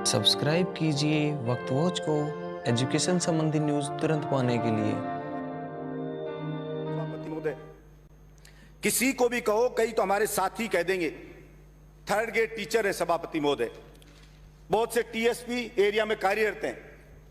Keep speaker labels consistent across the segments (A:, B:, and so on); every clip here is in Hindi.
A: सब्सक्राइब कीजिए वक्त वॉच को एजुकेशन संबंधी न्यूज तुरंत पाने के लिए।
B: सभापति महोदय, किसी को भी कहो, कई तो हमारे साथी कह देंगे थर्ड ग्रेड टीचर है सभापति महोदय, बहुत से टीएसपी एरिया में कार्यरत हैं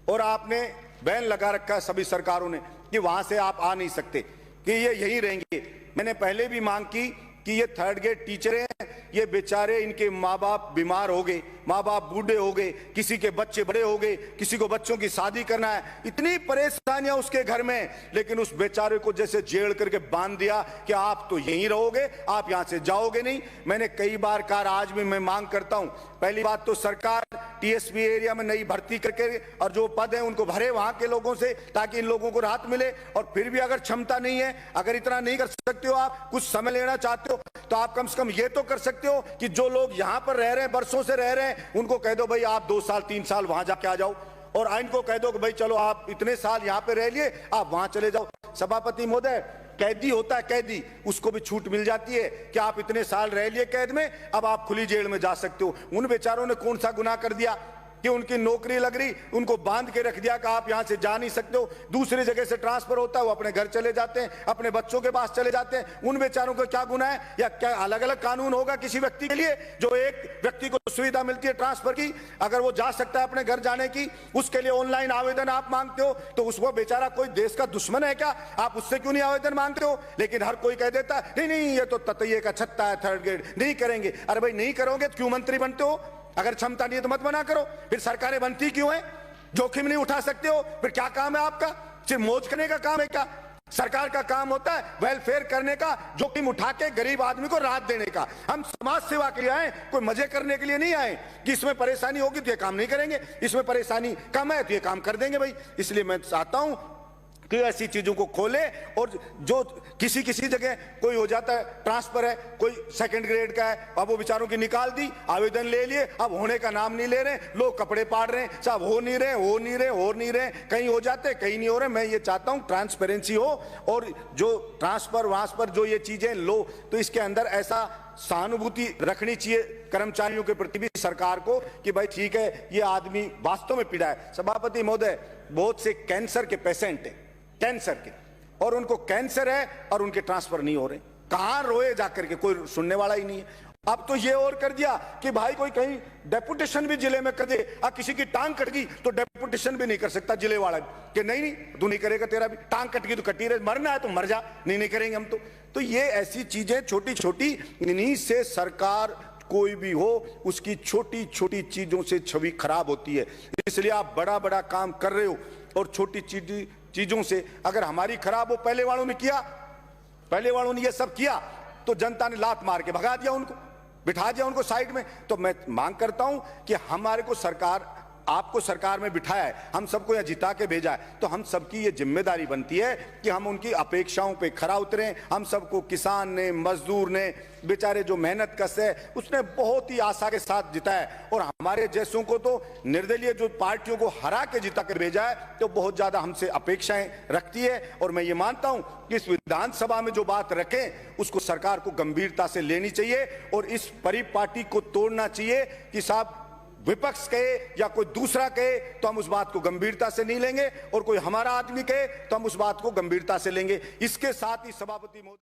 B: और आपने बैन लगा रखा है सभी सरकारों ने कि वहां से आप आ नहीं सकते, कि ये यहीं रहेंगे। मैंने पहले भी मांग की कि ये थर्ड ग्रेड टीचर हैं, ये बेचारे, इनके माँ बाप बीमार हो गए, माँ बाप बूढ़े हो गए, किसी के बच्चे बड़े हो गए, किसी को बच्चों की शादी करना है, इतनी परेशानियां उसके घर में, लेकिन उस बेचारे को जैसे जेल करके बांध दिया कि आप तो यहीं रहोगे, आप यहां से जाओगे नहीं। मैंने कई बार कहा, आज भी मैं मांग करता हूं, पहली बात तो सरकार टीएसपी एरिया में नई भर्ती करके और जो पद है उनको भरे वहां के लोगों से, ताकि इन लोगों को राहत मिले। और फिर भी अगर क्षमता नहीं है, अगर इतना नहीं कर सकते हो, आप कुछ समय लेना चाहते हो, तो आप कम से कम ये तो कर सकते हो कि जो लोग यहां पर रह रहे हैं, बरसों से रह रहे हैं, उनको कह दो भाई आप 2 साल 3 साल वहां जाके आ जाओ, और आइन को कह दो कि भाई चलो आप इतने साल यहां पे रह लिए, आप वहां चले जाओ। सभापति महोदय, कैदी होता है कैदी, उसको भी छूट मिल जाती है कि आप इतने साल रह लिए कैद में, अब आप खुली जेल में जा सकते हो। उन बेचारों ने कौन सा गुनाह कर दिया कि उनकी नौकरी लग रही, उनको बांध के रख दिया कि आप यहां से जा नहीं सकते हो, दूसरी जगह से ट्रांसफर होता है, वो अपने घर चले जाते हैं, अपने बच्चों के पास चले जाते हैं। उन बेचारों को क्या गुनाह है? या क्या अलग अलग कानून होगा किसी व्यक्ति के लिए? जो एक व्यक्ति को सुविधा मिलती है ट्रांसफर की, अगर वो जा सकता है अपने घर जाने की, उसके लिए ऑनलाइन आवेदन आप मांगते हो, तो उसको बेचारा कोई देश का दुश्मन है क्या? आप उससे क्यों नहीं आवेदन मांगते हो? लेकिन हर कोई कह देता है नहीं नहीं, ये तो ततैये का छत्ता है, थर्ड ग्रेड नहीं करेंगे। अरे भाई, नहीं करोगे तो क्यों मंत्री बनते हो? अगर क्षमता नहीं है तो मत बना करो। फिर सरकारें बनती क्यों है? जोखिम नहीं उठा सकते हो, फिर क्या काम है आपका? सिर्फ मौज करने का काम है क्या? सरकार का काम होता है वेलफेयर करने का, जोखिम उठा के गरीब आदमी को राहत देने का। हम समाज सेवा के लिए आए, कोई मजे करने के लिए नहीं आए कि इसमें परेशानी होगी तो ये काम नहीं करेंगे, इसमें परेशानी कम है तो ये काम कर देंगे भाई। इसलिए मैं चाहता हूं कि ऐसी चीजों को खोले, और जो किसी किसी जगह कोई हो जाता है ट्रांसफर है, कोई सेकंड ग्रेड का है, अब वो बेचारों की निकाल दी, आवेदन ले लिए, अब होने का नाम नहीं ले रहे, लोग कपड़े पाड़ रहे हैं, साहब हो नहीं रहे, कहीं हो जाते कहीं नहीं हो रहे। मैं ये चाहता हूं ट्रांसपेरेंसी हो, और जो ट्रांसफर वांसफर जो ये चीजें लो, तो इसके अंदर ऐसा सहानुभूति रखनी चाहिए कर्मचारियों के प्रति भी सरकार को कि भाई ठीक है, ये आदमी वास्तव में पीड़ा है। सभापति महोदय, बहुत से कैंसर के पेशेंट हैं, कैंसर के, और उनको कैंसर है और उनके ट्रांसफर नहीं हो रहे, कहां रोए जाकर के, कोई सुनने वाला ही नहीं है। अब तो ये और कर दिया कि भाई कोई कहीं डेपुटेशन भी जिले में कर दे, किसी की टांग कट गई तो डेपुटेशन भी नहीं कर सकता जिले वाला कि नहीं तू नहीं करेगा, तेरा भी टांग कट गई तो कटी रहे, मरना है तो मर जा, नहीं करेंगे हम तो ये ऐसी चीजें छोटी छोटी, इन्हीं से सरकार कोई भी हो उसकी छोटी छोटी चीजों से छवि खराब होती है। इसलिए आप बड़ा बड़ा काम कर रहे हो, और छोटी चीजों से अगर हमारी खराब हो, पहले वालों ने किया, पहले वालों ने ये सब किया तो जनता ने लात मार के भगा दिया, उनको बिठा दिया उनको साइड में। तो मैं मांग करता हूं कि हमारे को सरकार, आपको सरकार में बिठाया है, हम सबको यहां जिता के भेजा है, तो हम सबकी ये जिम्मेदारी बनती है कि हम उनकी अपेक्षाओं पे खरा उतरें। हम सबको, किसान ने, मजदूर ने, बेचारे जो मेहनत कस है, उसने बहुत ही आशा के साथ जिताया है, और हमारे जैसों को तो निर्दलीय जो पार्टियों को हरा के जिता कर भेजा है, तो बहुत ज्यादा हमसे अपेक्षाएं रखती है। और मैं ये मानता हूं कि इस विधानसभा में जो बात रखें उसको सरकार को गंभीरता से लेनी चाहिए, और इस परिपाटी को तोड़ना चाहिए कि साहब विपक्ष कहे या कोई दूसरा कहे तो हम उस बात को गंभीरता से नहीं लेंगे, और कोई हमारा आदमी कहे तो हम उस बात को गंभीरता से लेंगे। इसके साथ ही सभापति महोदय